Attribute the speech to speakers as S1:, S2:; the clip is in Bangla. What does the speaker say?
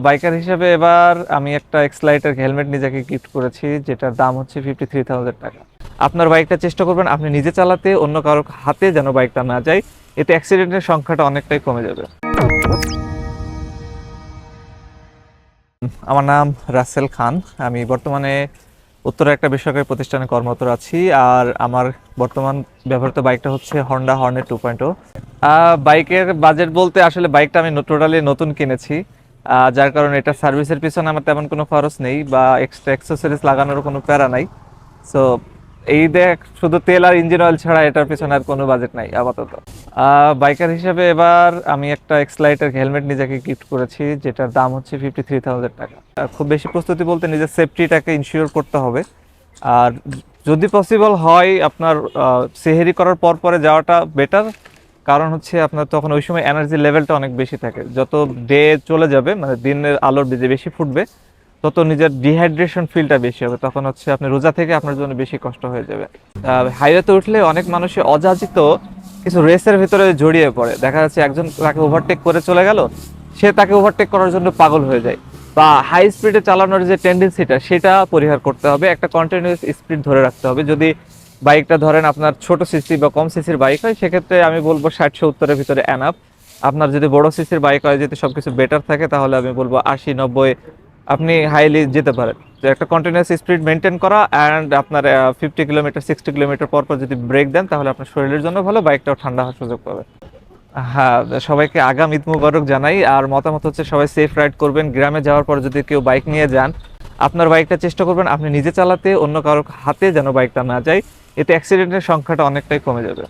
S1: বাইকার হিসেবে এবার আমি একটা এক্সলাইটের হেলমেট নিজেকে গিফট করেছি, যেটার দাম হচ্ছে 53,000 টাকা। আপনার বাইকটা চেষ্টা করবেন আপনি নিজে চালাতে, অন্য কারোর হাতে যেন বাইকটা না যায়। এতে অ্যাক্সিডেন্টের সংখ্যাটা অনেকটাই কমে যাবে। আমার নাম রাসেল খান। আমি বর্তমানে উত্তরা একটা বেসরকারি প্রতিষ্ঠানে কর্মরত আছি। আর আমার বর্তমান ব্যবহৃত বাইকটা হচ্ছে হন্ডা হর্নেট 2.0। বাইকের বাজেট বলতে আসলে বাইকটা আমি টোটালি নতুন কিনেছি, যার কারণে এটা সার্ভিসের পিছনে আমার তেমন কোনো খরচ নেই বা এক্সট্রা অ্যাক্সেসরিজ লাগানোর কোনো প্যারা নাই। সো এই দেখ, শুধু তেল আর ইঞ্জিন অয়েল ছাড়া এটার পিছনে আর কোনো বাজেট নাই আপাতত। বাইকার হিসেবে এবার আমি একটা এক্সলাইটের হেলমেট নিজেকে গিফট করেছি, যেটার দাম হচ্ছে 53,000 টাকা। খুব বেশি প্রস্তুতি বলতে নিজের সেফটিটাকে ইনশিওর করতে হবে। আর যদি পসিবল হয় আপনার সেহেরি করার পর পরে যাওয়াটা বেটার, কারণ হচ্ছে আপনার তখন ওই সময় এনার্জি লেভেলটা অনেক বেশি থাকে। যত ডে চলে যাবে, মানে দিনের আলোর বেশি ফুটবে, তত নিজের ডিহাইড্রেশন ফিলটা বেশি হবে, তখন হচ্ছে আপনি রোজা থেকে আপনার জন্য বেশি কষ্ট হয়ে যাবে। হাইওয়েতে উঠলে অনেক মানুষই অযাচিত কিছু রেসের ভিতরে জড়িয়ে পড়ে। দেখা যাচ্ছে একজন তাকে ওভারটেক করে চলে গেল, সে তাকে ওভারটেক করার জন্য পাগল হয়ে যায়। বা হাই স্পিডে চালানোর যে টেন্ডেন্সিটা, সেটা পরিহার করতে হবে। একটা কন্টিনিউয়াস স্পিড ধরে রাখতে হবে। যদি বাইকটা ধরেন আপনার ছোট সিসি বা কম সিসির বাইক হয়, সেক্ষেত্রে আমি বলবো 60-70-এর ভিতরে এনাফ। আপনার যদি বড় সিসির বাইক হয়, যদি সবকিছু বেটার থাকে, তাহলে আমি বলবো 80-90 আপনি হাইলি যেতে পারেন। তো একটা কন্টিনিউয়াস স্পিড মেনটেন করা, অ্যান্ড আপনার 50 কিলোমিটার 60 কিলোমিটার পর পর যদি ব্রেক দেন, তাহলে আপনার শরীরের জন্য ভালো, বাইকটাও ঠান্ডা হওয়ার সুযোগ পাবে। হ্যাঁ, সবাইকে আগাম ঈদ মুবারক জানাই। আর মতামত হচ্ছে সবাই সেফ রাইড করবেন। গ্রামে যাওয়ার পর যদি কেউ বাইক নিয়ে যান, আপনার বাইকটা চেষ্টা করবেন আপনি নিজে চালাতে, অন্য কারোর হাতে যেন বাইকটা না যায়। এতে অ্যাক্সিডেন্টের সংখ্যাটা অনেকটাই কমে যাবে।